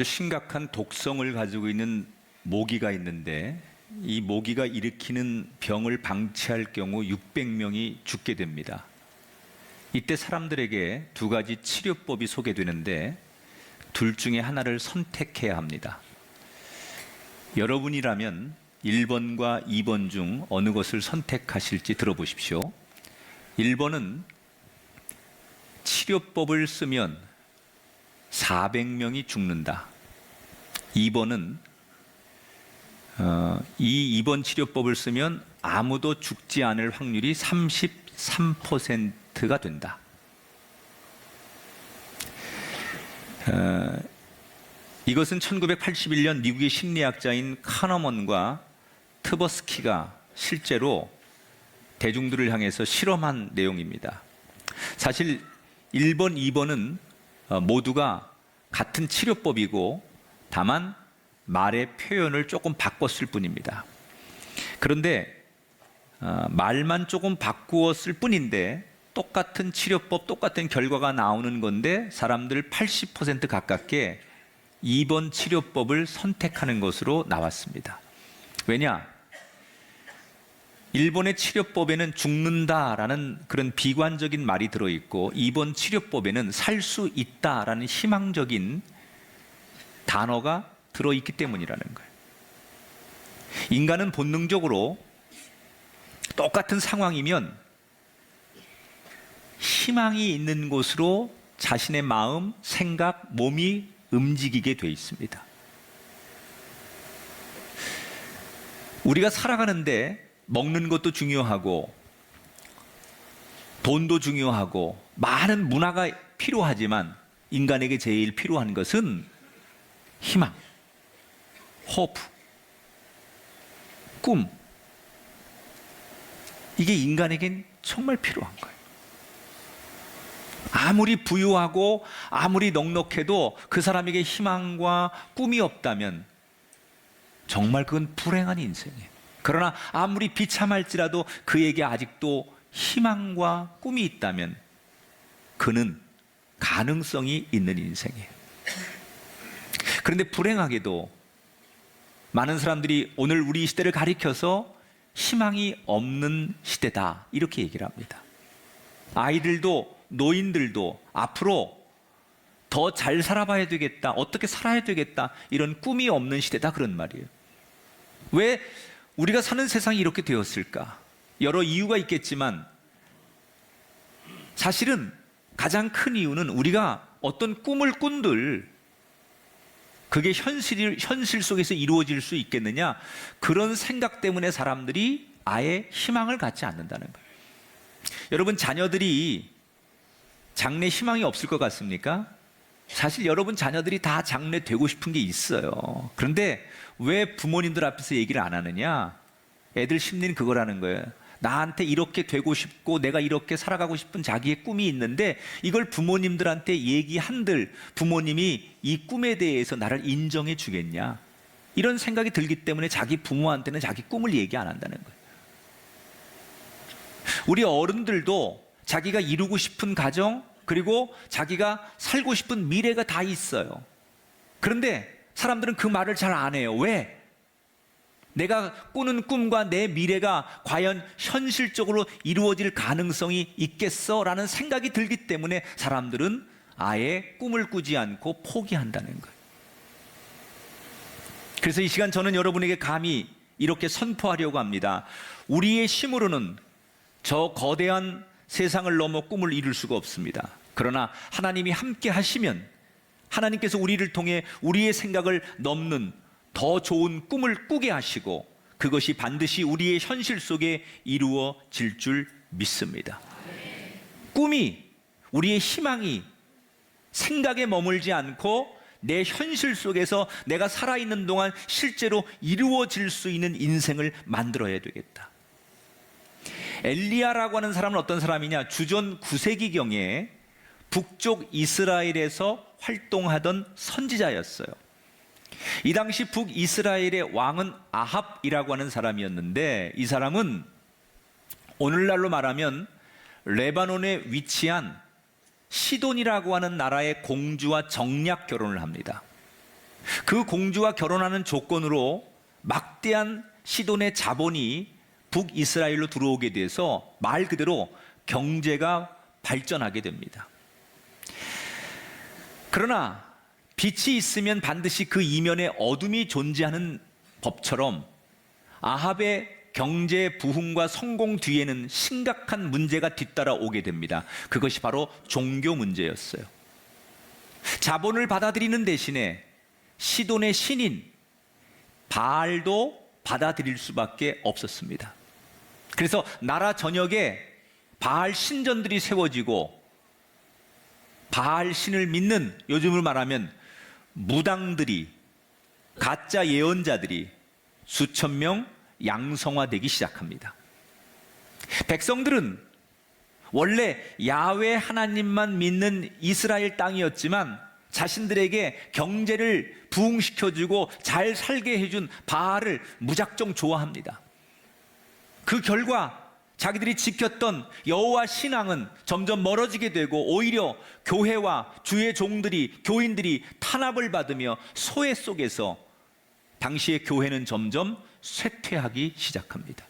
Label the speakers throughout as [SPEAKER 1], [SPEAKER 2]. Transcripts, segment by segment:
[SPEAKER 1] 심각한 독성을 가지고 있는 모기가 있는데 이 모기가 일으키는 병을 방치할 경우 600명이 죽게 됩니다. 이때 사람들에게 두 가지 치료법이 소개되는데 둘 중에 하나를 선택해야 합니다. 여러분이라면 1번과 2번 중 어느 것을 선택하실지 들어보십시오. 1번은 치료법을 쓰면 400명이 죽는다. 2번은 이 2번 치료법을 쓰면 아무도 죽지 않을 확률이 33%가 된다. 이것은 1981년 미국의 심리학자인 카너먼과 트버스키가 실제로 대중들을 향해서 실험한 내용입니다. 사실 1번, 2번은 모두가 같은 치료법이고 다만 말의 표현을 조금 바꿨을 뿐입니다. 그런데 말만 조금 바꾸었을 뿐인데 똑같은 치료법, 똑같은 결과가 나오는 건데 사람들 80% 가깝게 2번 치료법을 선택하는 것으로 나왔습니다. 왜냐? 1번의 치료법에는 죽는다라는 그런 비관적인 말이 들어있고 2번 치료법에는 살 수 있다라는 희망적인 단어가 들어있기 때문이라는 거예요. 인간은 본능적으로 똑같은 상황이면 희망이 있는 곳으로 자신의 마음, 생각, 몸이 움직이게 돼 있습니다. 우리가 살아가는데 먹는 것도 중요하고 돈도 중요하고 많은 문화가 필요하지만 인간에게 제일 필요한 것은 희망, 호프, 꿈. 이게 인간에겐 정말 필요한 거예요. 아무리 부유하고 아무리 넉넉해도 그 사람에게 희망과 꿈이 없다면 정말 그건 불행한 인생이에요. 그러나 아무리 비참할지라도 그에게 아직도 희망과 꿈이 있다면 그는 가능성이 있는 인생이에요. 그런데 불행하게도 많은 사람들이 오늘 우리 시대를 가리켜서 희망이 없는 시대다 이렇게 얘기를 합니다. 아이들도 노인들도 앞으로 더 잘 살아봐야 되겠다, 어떻게 살아야 되겠다 이런 꿈이 없는 시대다 그런 말이에요. 왜 우리가 사는 세상이 이렇게 되었을까? 여러 이유가 있겠지만 사실은 가장 큰 이유는 우리가 어떤 꿈을 꾼들 그게 현실 속에서 이루어질 수 있겠느냐 그런 생각 때문에 사람들이 아예 희망을 갖지 않는다는 거예요. 여러분 자녀들이 장래 희망이 없을 것 같습니까? 사실 여러분 자녀들이 다 장래 되고 싶은 게 있어요. 그런데 왜 부모님들 앞에서 얘기를 안 하느냐? 애들 심리는 그거라는 거예요. 나한테 이렇게 되고 싶고 내가 이렇게 살아가고 싶은 자기의 꿈이 있는데 이걸 부모님들한테 얘기한들 부모님이 이 꿈에 대해서 나를 인정해 주겠냐? 이런 생각이 들기 때문에 자기 부모한테는 자기 꿈을 얘기 안 한다는 거예요. 우리 어른들도 자기가 이루고 싶은 가정 그리고 자기가 살고 싶은 미래가 다 있어요. 그런데 사람들은 그 말을 잘 안 해요. 왜? 내가 꾸는 꿈과 내 미래가 과연 현실적으로 이루어질 가능성이 있겠어? 라는 생각이 들기 때문에 사람들은 아예 꿈을 꾸지 않고 포기한다는 거예요. 그래서 이 시간 저는 여러분에게 감히 이렇게 선포하려고 합니다. 우리의 힘으로는 저 거대한 세상을 넘어 꿈을 이룰 수가 없습니다. 그러나 하나님이 함께 하시면 하나님께서 우리를 통해 우리의 생각을 넘는 더 좋은 꿈을 꾸게 하시고 그것이 반드시 우리의 현실 속에 이루어질 줄 믿습니다. 꿈이 우리의 희망이 생각에 머물지 않고 내 현실 속에서 내가 살아있는 동안 실제로 이루어질 수 있는 인생을 만들어야 되겠다. 엘리야라고 하는 사람은 어떤 사람이냐? 주전 9세기경에 북쪽 이스라엘에서 활동하던 선지자였어요. 이 당시 북이스라엘의 왕은 아합이라고 하는 사람이었는데 이 사람은 오늘날로 말하면 레바논에 위치한 시돈이라고 하는 나라의 공주와 정략 결혼을 합니다. 그 공주와 결혼하는 조건으로 막대한 시돈의 자본이 북이스라엘로 들어오게 돼서 말 그대로 경제가 발전하게 됩니다. 그러나 빛이 있으면 반드시 그 이면에 어둠이 존재하는 법처럼 아합의 경제 부흥과 성공 뒤에는 심각한 문제가 뒤따라오게 됩니다. 그것이 바로 종교 문제였어요. 자본을 받아들이는 대신에 시돈의 신인 바알도 받아들일 수밖에 없었습니다. 그래서 나라 전역에 바알 신전들이 세워지고 바알 신을 믿는, 요즘을 말하면 무당들이, 가짜 예언자들이 수천 명 양성화되기 시작합니다. 백성들은 원래 야훼 하나님만 믿는 이스라엘 땅이었지만 자신들에게 경제를 부흥시켜주고 잘 살게 해준 바알을 무작정 좋아합니다. 그 결과 자기들이 지켰던 여호와 신앙은 점점 멀어지게 되고 오히려 교회와 주의 종들이, 교인들이 탄압을 받으며 소외 속에서 당시의 교회는 점점 쇠퇴하기 시작합니다.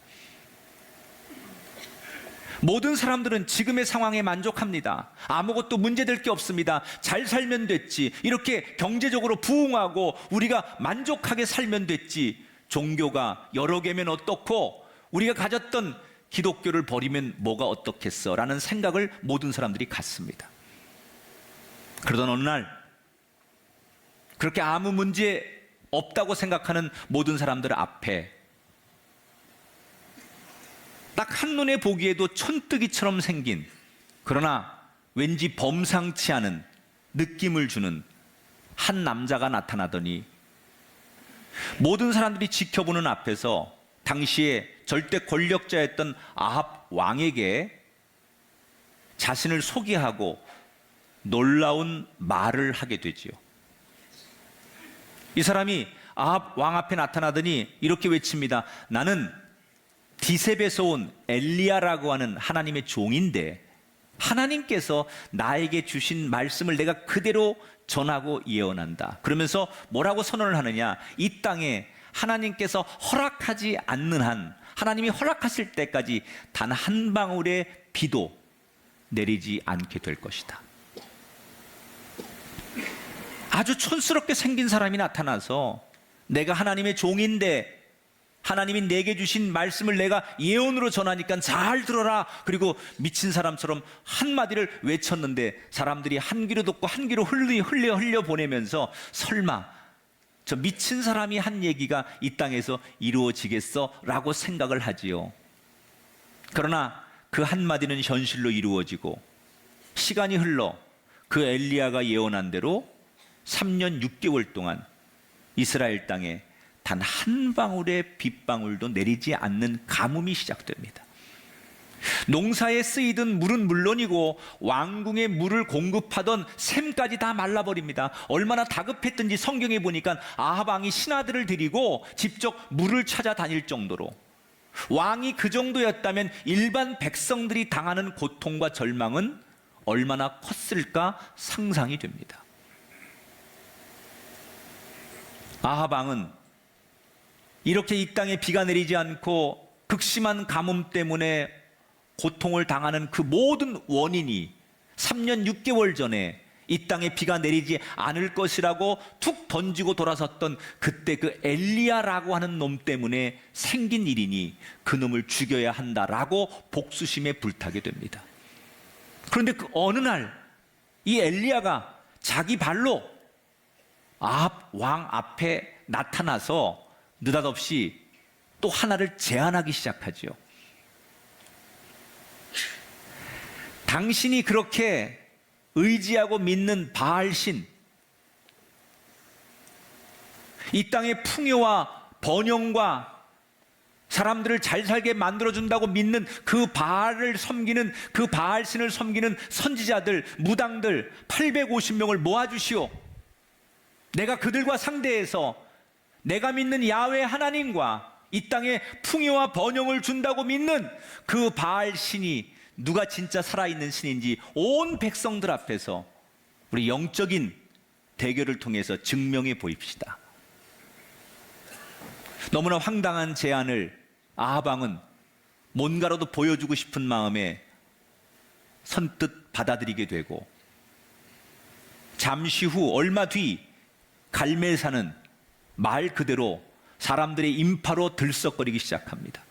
[SPEAKER 1] 모든 사람들은 지금의 상황에 만족합니다. 아무것도 문제될 게 없습니다. 잘 살면 됐지. 이렇게 경제적으로 부흥하고 우리가 만족하게 살면 됐지. 종교가 여러 개면 어떻고 우리가 가졌던 기독교를 버리면 뭐가 어떻겠어 라는 생각을 모든 사람들이 갖습니다. 그러던 어느 날 그렇게 아무 문제 없다고 생각하는 모든 사람들 앞에 딱 한눈에 보기에도 촌뜨기처럼 생긴, 그러나 왠지 범상치 않은 느낌을 주는 한 남자가 나타나더니 모든 사람들이 지켜보는 앞에서 당시에 절대 권력자였던 아합 왕에게 자신을 소개하고 놀라운 말을 하게 되지요. 이 사람이 아합 왕 앞에 나타나더니 이렇게 외칩니다. 나는 디셉에서 온 엘리야라고 하는 하나님의 종인데 하나님께서 나에게 주신 말씀을 내가 그대로 전하고 예언한다. 그러면서 뭐라고 선언을 하느냐? 이 땅에 하나님께서 허락하지 않는 한, 하나님이 허락하실 때까지 단 한 방울의 비도 내리지 않게 될 것이다. 아주 촌스럽게 생긴 사람이 나타나서 내가 하나님의 종인데 하나님이 내게 주신 말씀을 내가 예언으로 전하니까 잘 들어라. 그리고 미친 사람처럼 한마디를 외쳤는데 사람들이 한 귀로 듣고 한 귀로 흘려 보내면서 설마 저 미친 사람이 한 얘기가 이 땅에서 이루어지겠어? 라고 생각을 하지요. 그러나 그 한마디는 현실로 이루어지고 시간이 흘러 그 엘리야가 예언한 대로 3년 6개월 동안 이스라엘 땅에 단 한 방울의 빗방울도 내리지 않는 가뭄이 시작됩니다. 농사에 쓰이던 물은 물론이고 왕궁에 물을 공급하던 샘까지 다 말라버립니다. 얼마나 다급했던지 성경에 보니까 아합 왕이 신하들을 데리고 직접 물을 찾아다닐 정도로, 왕이 그 정도였다면 일반 백성들이 당하는 고통과 절망은 얼마나 컸을까 상상이 됩니다. 아합 왕은 이렇게 이 땅에 비가 내리지 않고 극심한 가뭄 때문에 고통을 당하는 그 모든 원인이 3년 6개월 전에 이 땅에 비가 내리지 않을 것이라고 툭 던지고 돌아섰던 그때 그 엘리야라고 하는 놈 때문에 생긴 일이니 그 놈을 죽여야 한다라고 복수심에 불타게 됩니다. 그런데 그 어느 날 이 엘리야가 자기 발로 아합 왕 앞에 나타나서 느닷없이 또 하나를 제안하기 시작하죠. 당신이 그렇게 의지하고 믿는 바알신, 이 땅의 풍요와 번영과 사람들을 잘 살게 만들어준다고 믿는 그 바알을 섬기는, 그 바알신을 섬기는 선지자들, 무당들 850명을 모아주시오. 내가 그들과 상대해서 내가 믿는 야훼 하나님과 이 땅에 풍요와 번영을 준다고 믿는 그 바알 신이 누가 진짜 살아있는 신인지 온 백성들 앞에서 우리 영적인 대결을 통해서 증명해 보입시다. 너무나 황당한 제안을 아합 왕은 뭔가라도 보여주고 싶은 마음에 선뜻 받아들이게 되고, 잠시 후 얼마 뒤 갈멜산은 말 그대로 사람들의 인파로 들썩거리기 시작합니다.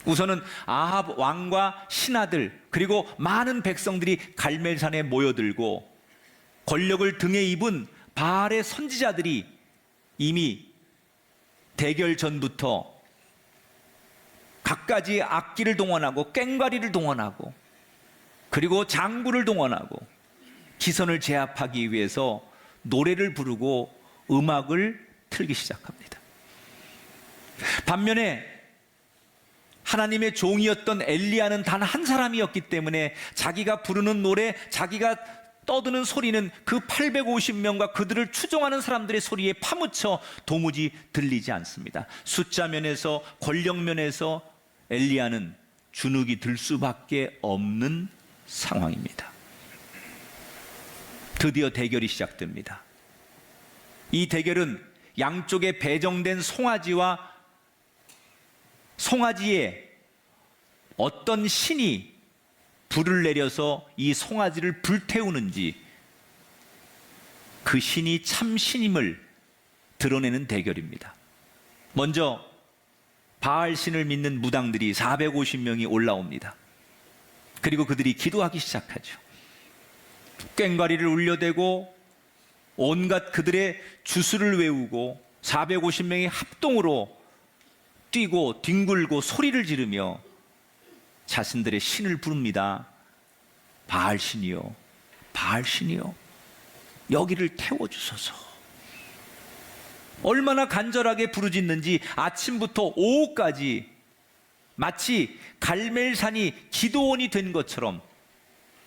[SPEAKER 1] 우선은 아합 왕과 신하들 그리고 많은 백성들이 갈멜산에 모여들고, 권력을 등에 입은 바알의 선지자들이 이미 대결 전부터 갖가지 악기를 동원하고 꽹과리를 동원하고 그리고 장구를 동원하고 기선을 제압하기 위해서 노래를 부르고 음악을 틀기 시작합니다. 반면에 하나님의 종이었던 엘리야는 단 한 사람이었기 때문에 자기가 부르는 노래, 자기가 떠드는 소리는 그 850명과 그들을 추종하는 사람들의 소리에 파묻혀 도무지 들리지 않습니다. 숫자 면에서, 권력 면에서 엘리야는 주눅이 들 수밖에 없는 상황입니다. 드디어 대결이 시작됩니다. 이 대결은 양쪽에 배정된 송아지와 송아지에 어떤 신이 불을 내려서 이 송아지를 불태우는지, 그 신이 참 신임을 드러내는 대결입니다. 먼저 바알 신을 믿는 무당들이 450명이 올라옵니다. 그리고 그들이 기도하기 시작하죠. 꽹과리를 울려대고 온갖 그들의 주술을 외우고 450명이 합동으로 뛰고 뒹굴고 소리를 지르며 자신들의 신을 부릅니다. 바알 신이요, 바알 신이요, 여기를 태워주소서. 얼마나 간절하게 부르짖는지 아침부터 오후까지 마치 갈멜산이 기도원이 된 것처럼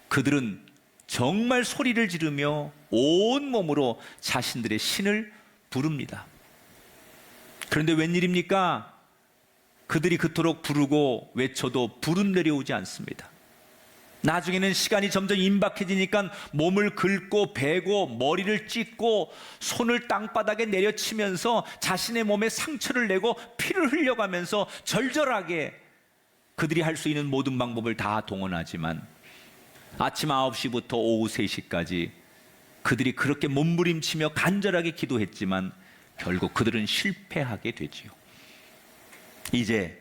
[SPEAKER 1] 그들은 정말 소리를 지르며 온몸으로 자신들의 신을 부릅니다. 그런데 웬일입니까? 그들이 그토록 부르고 외쳐도 불은 내려오지 않습니다. 나중에는 시간이 점점 임박해지니까 몸을 긁고 베고 머리를 찢고 손을 땅바닥에 내려치면서 자신의 몸에 상처를 내고 피를 흘려가면서 절절하게 그들이 할 수 있는 모든 방법을 다 동원하지만 아침 9시부터 오후 3시까지 그들이 그렇게 몸부림치며 간절하게 기도했지만 결국 그들은 실패하게 되지요. 이제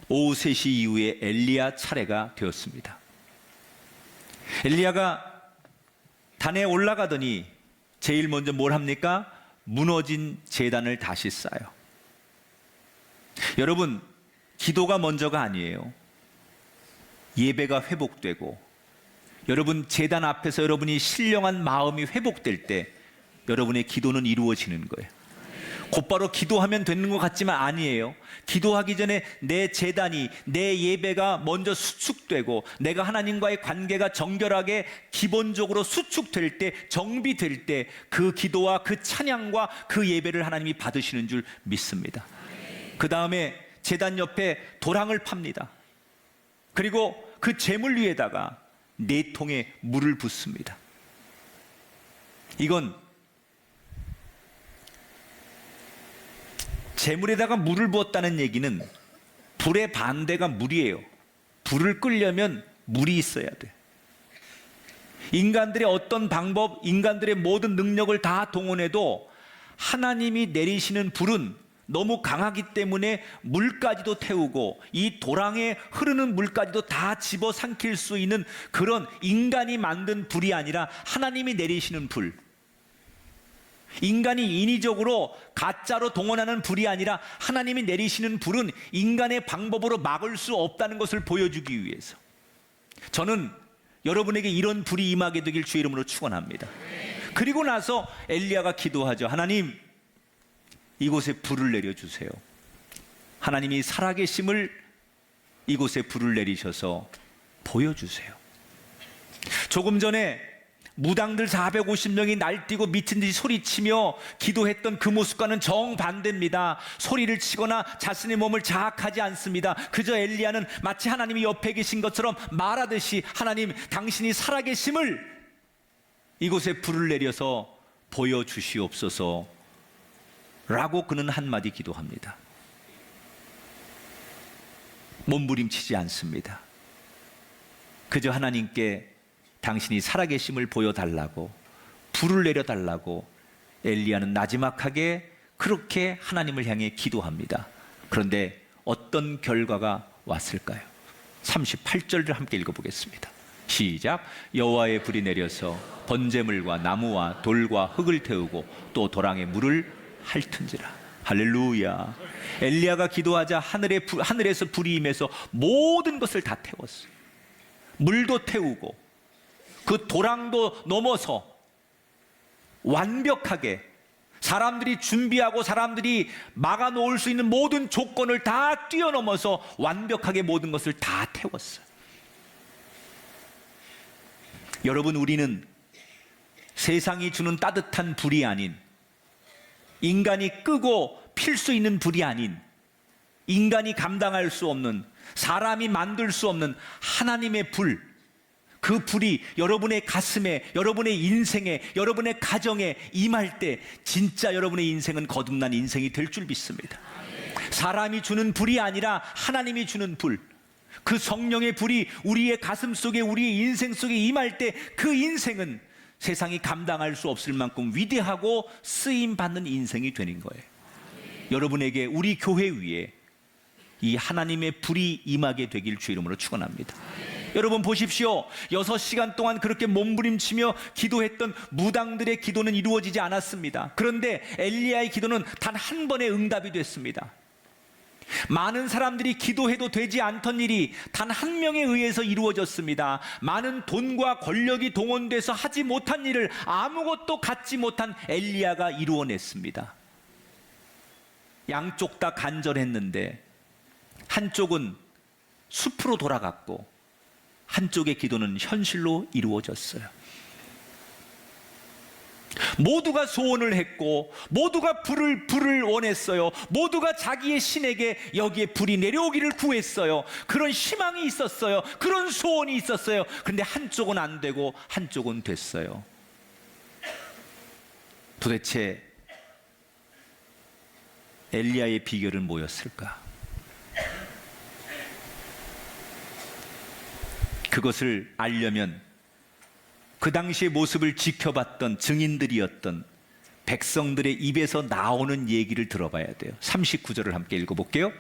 [SPEAKER 1] 오후 3시 이후에 엘리야 차례가 되었습니다. 엘리야가 단에 올라가더니 제일 먼저 뭘 합니까? 무너진 제단을 다시 쌓아요. 여러분, 기도가 먼저가 아니에요. 예배가 회복되고, 여러분 제단 앞에서 여러분이 신령한 마음이 회복될 때 여러분의 기도는 이루어지는 거예요. 곧바로 기도하면 되는 것 같지만 아니에요. 기도하기 전에 내 제단이, 내 예배가 먼저 수축되고 내가 하나님과의 관계가 정결하게 기본적으로 수축될 때, 정비될 때 그 기도와 그 찬양과 그 예배를 하나님이 받으시는 줄 믿습니다. 그 다음에 제단 옆에 도랑을 팝니다. 그리고 그 제물 위에다가 4통의 물을 붓습니다. 이건 제물에다가 물을 부었다는 얘기는 불의 반대가 물이에요. 불을 끄려면 물이 있어야 돼. 인간들의 어떤 방법, 인간들의 모든 능력을 다 동원해도 하나님이 내리시는 불은 너무 강하기 때문에 물까지도 태우고 이 도랑에 흐르는 물까지도 다 집어삼킬 수 있는 그런 인간이 만든 불이 아니라 하나님이 내리시는 불. 인간이 인위적으로 가짜로 동원하는 불이 아니라 하나님이 내리시는 불은 인간의 방법으로 막을 수 없다는 것을 보여주기 위해서 저는 여러분에게 이런 불이 임하게 되길 주의 이름으로 축원합니다. 그리고 나서 엘리야가 기도하죠. 하나님, 이곳에 불을 내려주세요. 하나님이 살아계심을 이곳에 불을 내리셔서 보여주세요. 조금 전에 무당들 450명이 날뛰고 미친 듯이 소리치며 기도했던 그 모습과는 정반대입니다. 소리를 치거나 자신의 몸을 자학하지 않습니다. 그저 엘리야는 마치 하나님이 옆에 계신 것처럼 말하듯이 하나님, 당신이 살아계심을 이곳에 불을 내려서 보여주시옵소서 라고 그는 한마디 기도합니다. 몸부림치지 않습니다. 그저 하나님께 당신이 살아계심을 보여달라고, 불을 내려달라고 엘리야는 나지막하게 그렇게 하나님을 향해 기도합니다. 그런데 어떤 결과가 왔을까요? 38절을 함께 읽어보겠습니다. 시작. 여호와의 불이 내려서 번제물과 나무와 돌과 흙을 태우고 또 도랑에 물을 핥은지라. 할렐루야. 엘리야가 기도하자 하늘에서 불이 임해서 모든 것을 다 태웠어요. 물도 태우고 그 도랑도 넘어서 완벽하게 사람들이 준비하고 사람들이 막아놓을 수 있는 모든 조건을 다 뛰어넘어서 완벽하게 모든 것을 다 태웠어요. 여러분, 우리는 세상이 주는 따뜻한 불이 아닌, 인간이 끄고 필 수 있는 불이 아닌, 인간이 감당할 수 없는, 사람이 만들 수 없는 하나님의 불, 그 불이 여러분의 가슴에, 여러분의 인생에, 여러분의 가정에 임할 때 진짜 여러분의 인생은 거듭난 인생이 될 줄 믿습니다. 사람이 주는 불이 아니라 하나님이 주는 불, 그 성령의 불이 우리의 가슴 속에, 우리의 인생 속에 임할 때 그 인생은 세상이 감당할 수 없을 만큼 위대하고 쓰임받는 인생이 되는 거예요. 여러분에게, 우리 교회 위에 이 하나님의 불이 임하게 되길 주 이름으로 축원합니다. 여러분 보십시오. 6시간 동안 그렇게 몸부림치며 기도했던 무당들의 기도는 이루어지지 않았습니다. 그런데 엘리야의 기도는 단 한 번의 응답이 됐습니다. 많은 사람들이 기도해도 되지 않던 일이 단 한 명에 의해서 이루어졌습니다. 많은 돈과 권력이 동원돼서 하지 못한 일을 아무것도 갖지 못한 엘리야가 이루어냈습니다. 양쪽 다 간절했는데 한쪽은 숲으로 돌아갔고 한쪽의 기도는 현실로 이루어졌어요. 모두가 소원을 했고 모두가 불을 원했어요. 모두가 자기의 신에게 여기에 불이 내려오기를 구했어요. 그런 희망이 있었어요. 그런 소원이 있었어요. 그런데 한쪽은 안 되고 한쪽은 됐어요. 도대체 엘리야의 비결은 뭐였을까? 그것을 알려면 그 당시의 모습을 지켜봤던 증인들이었던 백성들의 입에서 나오는 얘기를 들어봐야 돼요. 39절을 함께 읽어볼게요.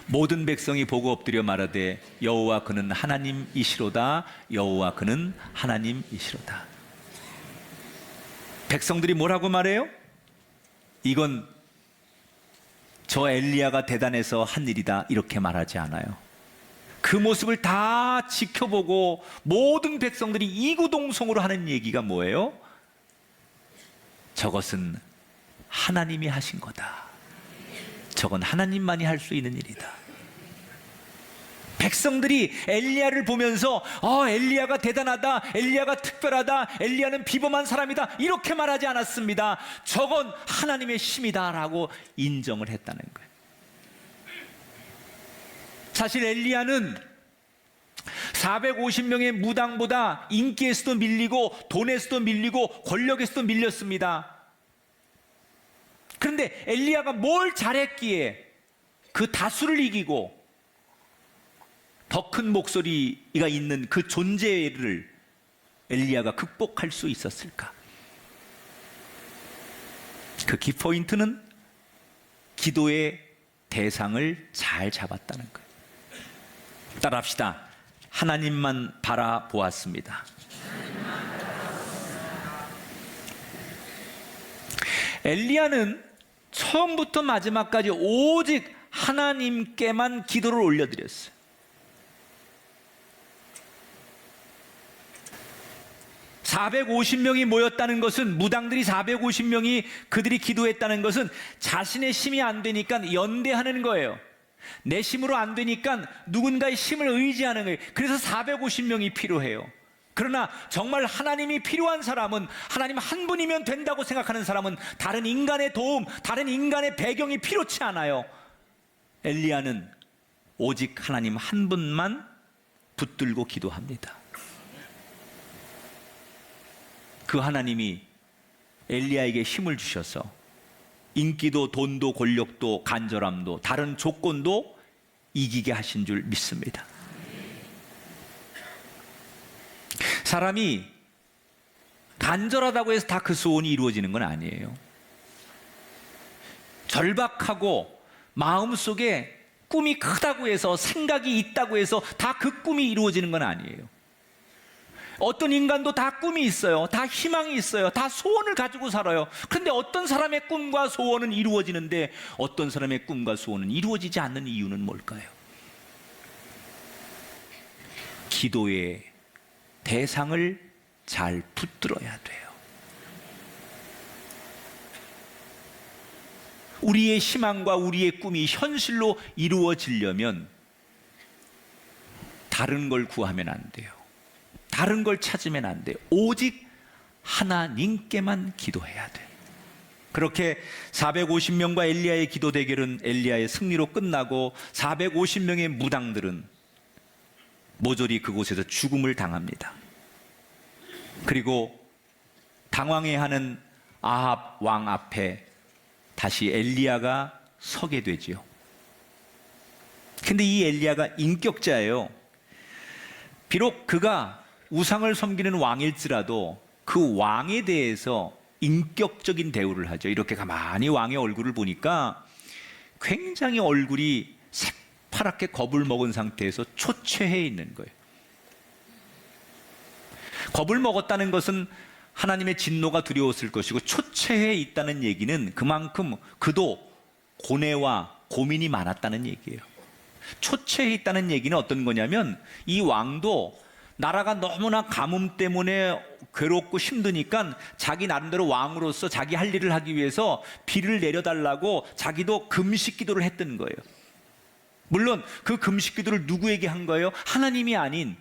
[SPEAKER 1] 모든 백성이 보고 엎드려 말하되 여호와 그는 하나님이시로다. 여호와 그는 하나님이시로다. 백성들이 뭐라고 말해요? 이건 저 엘리야가 대단해서 한 일이다, 이렇게 말하지 않아요. 그 모습을 다 지켜보고 모든 백성들이 이구동성으로 하는 얘기가 뭐예요? 저것은 하나님이 하신 거다. 저건 하나님만이 할 수 있는 일이다. 백성들이 엘리야를 보면서 엘리야가 대단하다, 엘리야가 특별하다, 엘리야는 비범한 사람이다, 이렇게 말하지 않았습니다. 저건 하나님의 힘이다라고 인정을 했다는 거예요. 사실 엘리야는 450명의 무당보다 인기에서도 밀리고 돈에서도 밀리고 권력에서도 밀렸습니다. 그런데 엘리야가 뭘 잘했기에 그 다수를 이기고 더 큰 목소리가 있는 그 존재를 엘리야가 극복할 수 있었을까? 그 키포인트는 기도의 대상을 잘 잡았다는 거예요. 따라합시다. 하나님만 바라보았습니다. 엘리야는 처음부터 마지막까지 오직 하나님께만 기도를 올려드렸어요. (450명이) 모였다는 것은, 무당들이 450명이 그들이 기도했다는 것은 자신의 힘이 안 되니까 연대하는 거예요. 내 힘으로 안 되니까 누군가의 힘을 의지하는 거예요. 그래서 450명이 필요해요. 그러나 정말 하나님이 필요한 사람은, 하나님 한 분이면 된다고 생각하는 사람은 다른 인간의 도움, 다른 인간의 배경이 필요치 않아요. 엘리야는 오직 하나님 한 분만 붙들고 기도합니다. 그 하나님이 엘리야에게 힘을 주셔서 인기도 돈도 권력도 간절함도 다른 조건도 이기게 하신 줄 믿습니다. 사람이 간절하다고 해서 다 그 소원이 이루어지는 건 아니에요. 절박하고 마음속에 꿈이 크다고 해서, 생각이 있다고 해서 다 그 꿈이 이루어지는 건 아니에요. 어떤 인간도 다 꿈이 있어요. 다 희망이 있어요. 다 소원을 가지고 살아요. 그런데 어떤 사람의 꿈과 소원은 이루어지는데 어떤 사람의 꿈과 소원은 이루어지지 않는 이유는 뭘까요? 기도의 대상을 잘 붙들어야 돼요. 우리의 희망과 우리의 꿈이 현실로 이루어지려면 다른 걸 구하면 안 돼요. 다른 걸 찾으면 안 돼요. 오직 하나님께만 기도해야 돼요. 그렇게 450명과 엘리야의 기도 대결은 엘리야의 승리로 끝나고 450명의 무당들은 모조리 그곳에서 죽음을 당합니다. 그리고 당황해하는 아합 왕 앞에 다시 엘리야가 서게 되지요. 근데 이 엘리야가 인격자예요. 비록 그가 우상을 섬기는 왕일지라도 그 왕에 대해서 인격적인 대우를 하죠. 이렇게 가만히 왕의 얼굴을 보니까 굉장히 얼굴이 새파랗게 겁을 먹은 상태에서 초췌해 있는 거예요. 겁을 먹었다는 것은 하나님의 진노가 두려웠을 것이고, 초췌해 있다는 얘기는 그만큼 그도 고뇌와 고민이 많았다는 얘기예요. 초췌해 있다는 얘기는 어떤 거냐면, 이 왕도 나라가 너무나 가뭄 때문에 괴롭고 힘드니까 자기 나름대로 왕으로서 자기 할 일을 하기 위해서 비를 내려달라고 자기도 금식 기도를 했던 거예요. 물론 그 금식 기도를 누구에게 한 거예요? 하나님이 아닌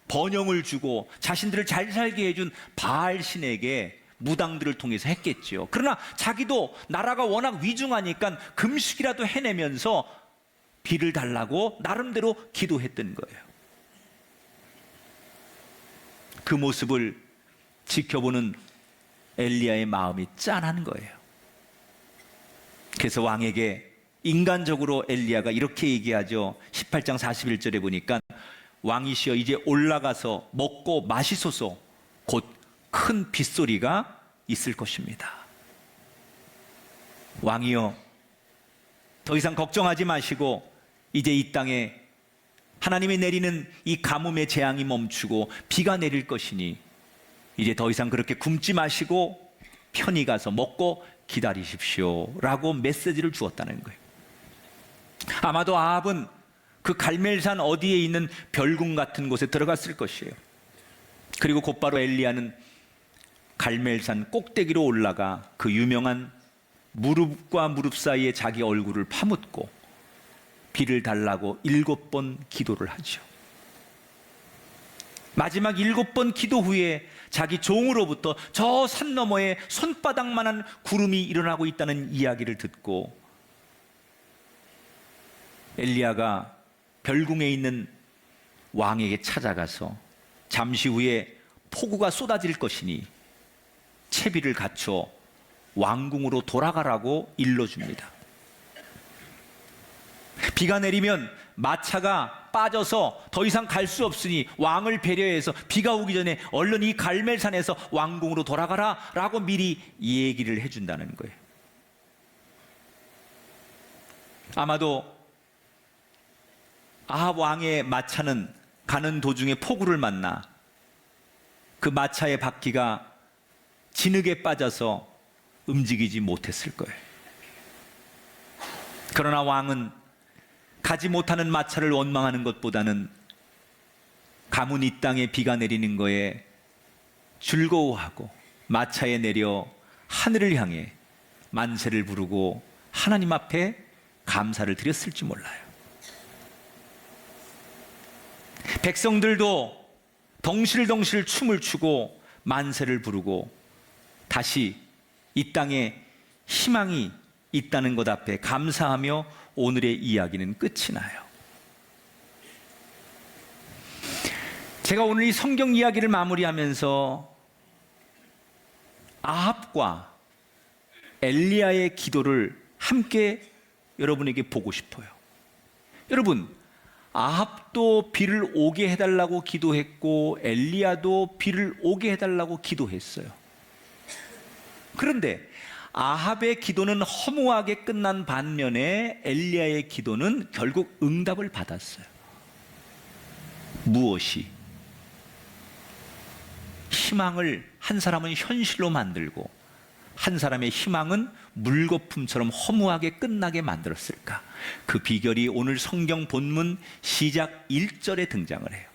[SPEAKER 1] 번영을 주고 자신들을 잘 살게 해준 바알 신에게 무당들을 통해서 했겠죠. 그러나 자기도 나라가 워낙 위중하니까 금식이라도 해내면서 비를 달라고 나름대로 기도했던 거예요. 그 모습을 지켜보는 엘리야의 마음이 짠한 거예요. 그래서 왕에게 인간적으로 엘리야가 이렇게 얘기하죠. 18장 41절에 보니까 왕이시여 이제 올라가서 먹고 마시소서. 곧 큰 빗소리가 있을 것입니다. 왕이여 더 이상 걱정하지 마시고 이제 이 땅에 하나님이 내리는 이 가뭄의 재앙이 멈추고 비가 내릴 것이니 이제 더 이상 그렇게 굶지 마시고 편히 가서 먹고 기다리십시오 라고 메시지를 주었다는 거예요. 아마도 아합은 그 갈멜산 어디에 있는 별궁 같은 곳에 들어갔을 것이에요. 그리고 곧바로 엘리야는 갈멜산 꼭대기로 올라가 그 유명한 무릎과 무릎 사이에 자기 얼굴을 파묻고 비를 달라고 7번 기도를 하죠. 마지막 7번 기도 후에 자기 종으로부터 저 산 너머에 손바닥만한 구름이 일어나고 있다는 이야기를 듣고 엘리야가 별궁에 있는 왕에게 찾아가서 잠시 후에 폭우가 쏟아질 것이니 채비를 갖춰 왕궁으로 돌아가라고 일러줍니다. 비가 내리면 마차가 빠져서 더 이상 갈 수 없으니 왕을 배려해서 비가 오기 전에 얼른 이 갈멜산에서 왕궁으로 돌아가라 라고 미리 얘기를 해준다는 거예요. 아마도 아합 왕의 마차는 가는 도중에 폭우를 만나 그 마차의 바퀴가 진흙에 빠져서 움직이지 못했을 거예요. 그러나 왕은 가지 못하는 마차를 원망하는 것보다는 가문 이 땅에 비가 내리는 거에 즐거워하고 마차에 내려 하늘을 향해 만세를 부르고 하나님 앞에 감사를 드렸을지 몰라요. 백성들도 덩실덩실 춤을 추고 만세를 부르고 다시 이 땅에 희망이 있다는 것 앞에 감사하며 오늘의 이야기는 끝이 나요. 제가 오늘 이 성경 이야기를 마무리하면서 아합과 엘리야의 기도를 함께 여러분에게 보고 싶어요. 여러분, 아합도 비를 오게 해달라고 기도했고 엘리야도 비를 오게 해달라고 기도했어요. 그런데 아합의 기도는 허무하게 끝난 반면에 엘리야의 기도는 결국 응답을 받았어요. 무엇이? 희망을 한 사람은 현실로 만들고 한 사람의 희망은 물거품처럼 허무하게 끝나게 만들었을까? 그 비결이 오늘 성경 본문 시작 1절에 등장을 해요.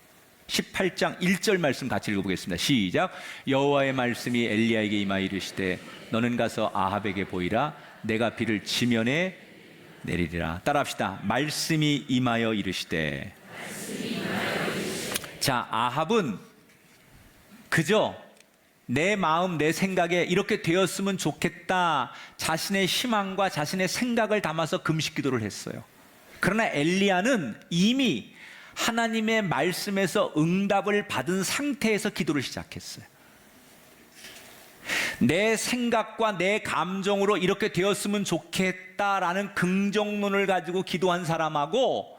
[SPEAKER 1] 18장 1절 말씀 같이 읽어보겠습니다. 시작. 여호와의 말씀이 엘리야에게 임하여 이르시되 너는 가서 아합에게 보이라. 내가 비를 지면에 내리리라. 따라합시다. 말씀이 임하여 이르시되. 자, 아합은 그저 내 마음, 내 생각에 이렇게 되었으면 좋겠다, 자신의 희망과 자신의 생각을 담아서 금식 기도를 했어요. 그러나 엘리야는 이미 하나님의 말씀에서 응답을 받은 상태에서 기도를 시작했어요. 내 생각과 내 감정으로 이렇게 되었으면 좋겠다라는 긍정론을 가지고 기도한 사람하고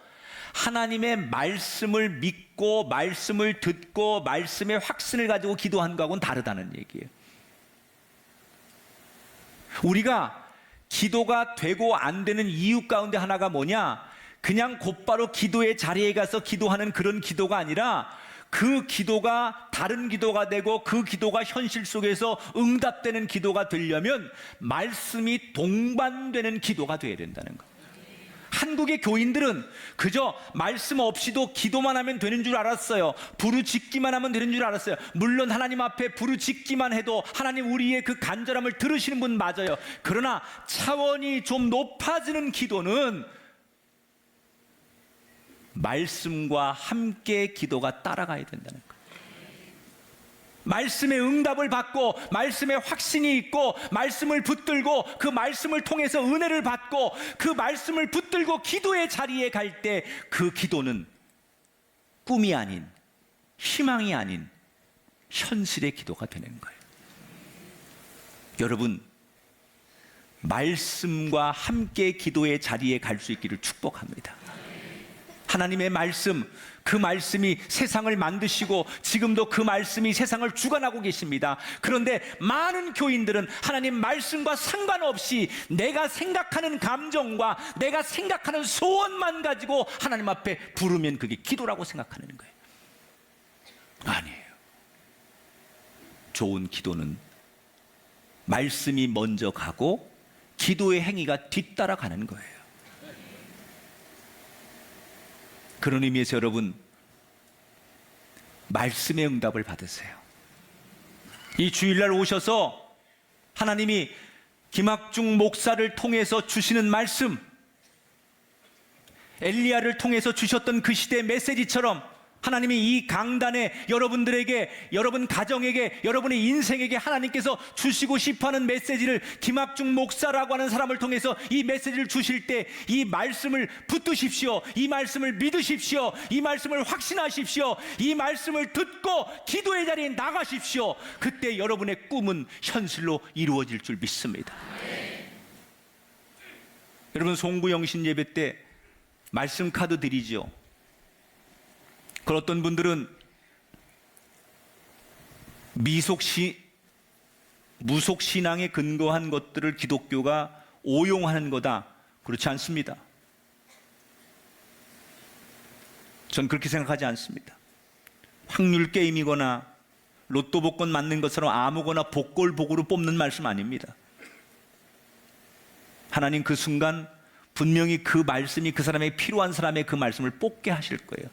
[SPEAKER 1] 하나님의 말씀을 믿고 말씀을 듣고 말씀의 확신을 가지고 기도한 거하고는 다르다는 얘기예요. 우리가 기도가 되고 안 되는 이유 가운데 하나가 뭐냐? 그냥 곧바로 기도의 자리에 가서 기도하는 그런 기도가 아니라 그 기도가 다른 기도가 되고 그 기도가 현실 속에서 응답되는 기도가 되려면 말씀이 동반되는 기도가 되어야 된다는 거예요. 한국의 교인들은 그저 말씀 없이도 기도만 하면 되는 줄 알았어요. 부르짖기만 하면 되는 줄 알았어요. 물론 하나님 앞에 부르짖기만 해도 하나님 우리의 그 간절함을 들으시는 분 맞아요. 그러나 차원이 좀 높아지는 기도는 말씀과 함께 기도가 따라가야 된다는 거예요. 말씀의 응답을 받고 말씀의 확신이 있고 말씀을 붙들고 그 말씀을 통해서 은혜를 받고 그 말씀을 붙들고 기도의 자리에 갈 때 그 기도는 꿈이 아닌, 희망이 아닌 현실의 기도가 되는 거예요. 여러분, 말씀과 함께 기도의 자리에 갈 수 있기를 축복합니다. 하나님의 말씀, 그 말씀이 세상을 만드시고 지금도 그 말씀이 세상을 주관하고 계십니다. 그런데 많은 교인들은 하나님 말씀과 상관없이 내가 생각하는 감정과 내가 생각하는 소원만 가지고 하나님 앞에 부르면 그게 기도라고 생각하는 거예요. 아니에요. 좋은 기도는 말씀이 먼저 가고 기도의 행위가 뒤따라가는 거예요. 그런 의미에서 여러분, 말씀의 응답을 받으세요. 이 주일날 오셔서 하나님이 김학중 목사를 통해서 주시는 말씀, 엘리야를 통해서 주셨던 그 시대의 메시지처럼 하나님이 이 강단에 여러분들에게, 여러분 가정에게, 여러분의 인생에게 하나님께서 주시고 싶어하는 메시지를 김학중 목사라고 하는 사람을 통해서 이 메시지를 주실 때 이 말씀을 붙드십시오. 이 말씀을 믿으십시오. 이 말씀을 확신하십시오. 이 말씀을 듣고 기도의 자리에 나가십시오. 그때 여러분의 꿈은 현실로 이루어질 줄 믿습니다. 여러분, 송구영신 예배 때 말씀 카드 드리죠. 그런 어떤 분들은 무속신앙에 근거한 것들을 기독교가 오용하는 거다. 그렇지 않습니다. 전 그렇게 생각하지 않습니다. 확률 게임이거나 로또 복권 맞는 것처럼 아무거나 복골복으로 뽑는 말씀 아닙니다. 하나님 그 순간 분명히 그 말씀이 그 사람에게 필요한 사람의 그 말씀을 뽑게 하실 거예요.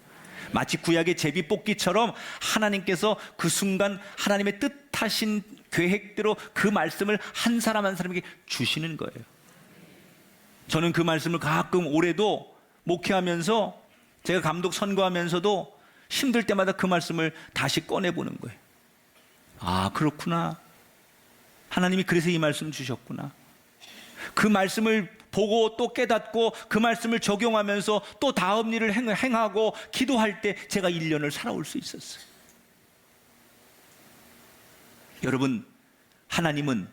[SPEAKER 1] 마치 구약의 제비 뽑기처럼 하나님께서 그 순간 하나님의 뜻하신 계획대로 그 말씀을 한 사람 한 사람에게 주시는 거예요. 저는 그 말씀을 가끔 올해도 목회하면서 제가 감독 선거하면서도 힘들 때마다 그 말씀을 다시 꺼내보는 거예요. 아, 그렇구나. 하나님이 그래서 이 말씀 주셨구나. 그 말씀을 보고 또 깨닫고 그 말씀을 적용하면서 또 다음 일을 행하고 기도할 때 제가 1년을 살아올 수 있었어요. 여러분, 하나님은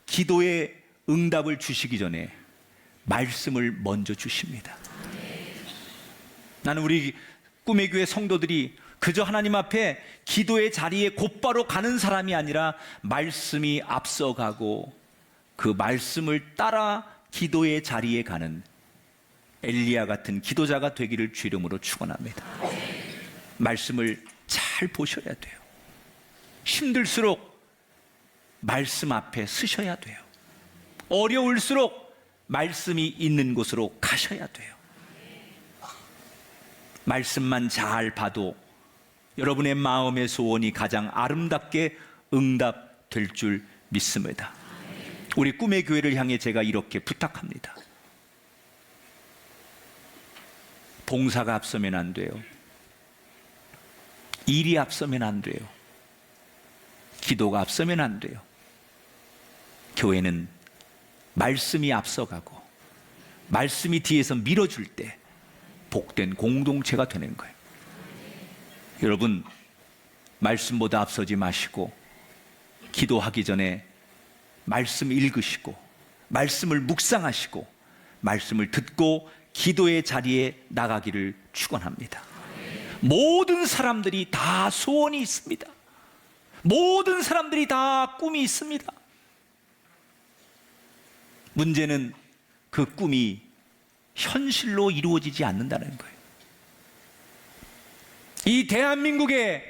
[SPEAKER 1] 기도의 응답을 주시기 전에 말씀을 먼저 주십니다. 나는 우리 꿈의 교회 성도들이 그저 하나님 앞에 기도의 자리에 곧바로 가는 사람이 아니라 말씀이 앞서가고 그 말씀을 따라 기도의 자리에 가는 엘리야 같은 기도자가 되기를 주 이름으로 축원합니다. 말씀을 잘 보셔야 돼요. 힘들수록 말씀 앞에 서셔야 돼요. 어려울수록 말씀이 있는 곳으로 가셔야 돼요. 말씀만 잘 봐도 여러분의 마음의 소원이 가장 아름답게 응답될 줄 믿습니다. 우리 꿈의 교회를 향해 제가 이렇게 부탁합니다. 봉사가 앞서면 안 돼요. 일이 앞서면 안 돼요. 기도가 앞서면 안 돼요. 교회는 말씀이 앞서가고 말씀이 뒤에서 밀어줄 때 복된 공동체가 되는 거예요. 여러분, 말씀보다 앞서지 마시고 기도하기 전에 말씀 읽으시고 말씀을 묵상하시고 말씀을 듣고 기도의 자리에 나가기를 축원합니다. 모든 사람들이 다 소원이 있습니다. 모든 사람들이 다 꿈이 있습니다. 문제는 그 꿈이 현실로 이루어지지 않는다는 거예요. 이 대한민국에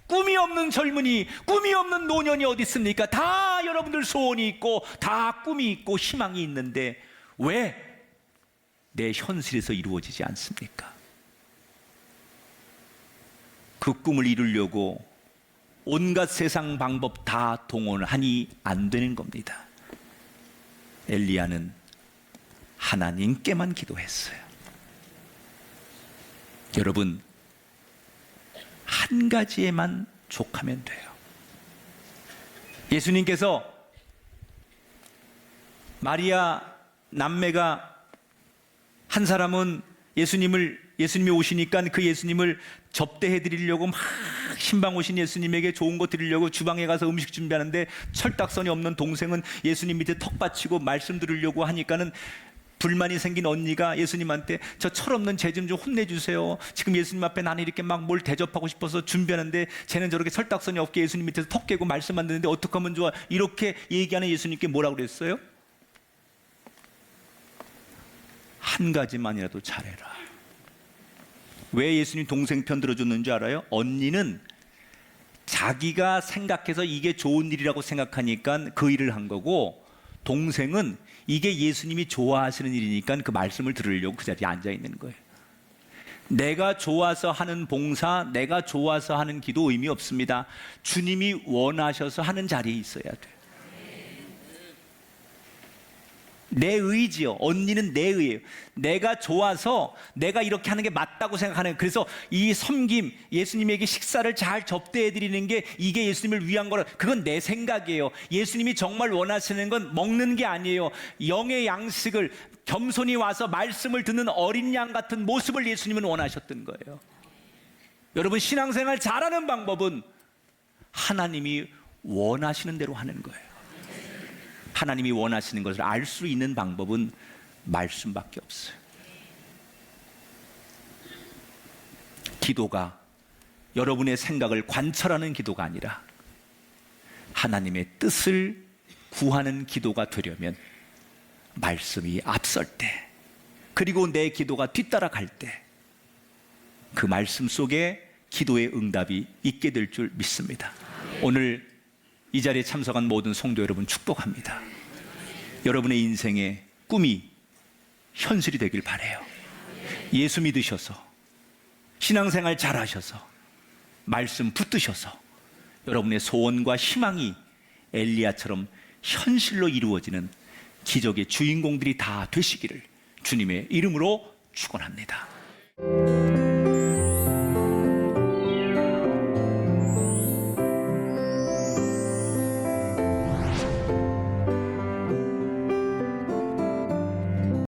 [SPEAKER 1] 꿈이 없는 젊은이, 꿈이 없는 노년이 어디 있습니까? 다 여러분들 소원이 있고 다 꿈이 있고 희망이 있는데 왜 내 현실에서 이루어지지 않습니까? 그 꿈을 이루려고 온갖 세상 방법 다 동원하니 안 되는 겁니다. 엘리야는 하나님께만 기도했어요. 여러분, 한 가지에만 족하면 돼요. 예수님께서 마리아 남매가 한 사람은 예수님이 오시니까 그 예수님을 접대해 드리려고 막 신방 오신 예수님에게 좋은 거 드리려고 주방에 가서 음식 준비하는데 철딱선이 없는 동생은 예수님 밑에 턱 받치고 말씀 들으려고 하니까는 불만이 생긴 언니가 예수님한테 저 철없는 쟤 좀 혼내주세요. 지금 예수님 앞에 나는 이렇게 막 뭘 대접하고 싶어서 준비하는데 쟤는 저렇게 철딱선이 없게 예수님 밑에서 턱 깨고 말씀만 듣는데 어떻게 하면 좋아? 이렇게 얘기하는 예수님께 뭐라고 그랬어요? 한 가지만이라도 잘해라. 왜 예수님 동생 편 들어줬는지 알아요? 언니는 자기가 생각해서 이게 좋은 일이라고 생각하니까 그 일을 한 거고, 동생은 이게 예수님이 좋아하시는 일이니까 그 말씀을 들으려고 그 자리에 앉아 있는 거예요. 내가 좋아서 하는 봉사, 내가 좋아서 하는 기도 의미 없습니다. 주님이 원하셔서 하는 자리에 있어야 돼요. 내 의지요. 언니는 내 의예요. 내가 좋아서 내가 이렇게 하는 게 맞다고 생각하는. 그래서 이 섬김, 예수님에게 식사를 잘 접대해 드리는 게 이게 예수님을 위한 거라. 그건 내 생각이에요. 예수님이 정말 원하시는 건 먹는 게 아니에요. 영의 양식을 겸손히 와서 말씀을 듣는 어린 양 같은 모습을 예수님은 원하셨던 거예요. 여러분, 신앙생활 잘하는 방법은 하나님이 원하시는 대로 하는 거예요. 하나님이 원하시는 것을 알 수 있는 방법은 말씀밖에 없어요. 기도가 여러분의 생각을 관철하는 기도가 아니라 하나님의 뜻을 구하는 기도가 되려면 말씀이 앞설 때, 그리고 내 기도가 뒤따라갈 때 그 말씀 속에 기도의 응답이 있게 될 줄 믿습니다. 오늘 이 자리에 참석한 모든 성도 여러분 축복합니다. 여러분의 인생의 꿈이 현실이 되길 바라요. 예수 믿으셔서 신앙생활 잘하셔서 말씀 붙드셔서 여러분의 소원과 희망이 엘리야처럼 현실로 이루어지는 기적의 주인공들이 다 되시기를 주님의 이름으로 축원합니다.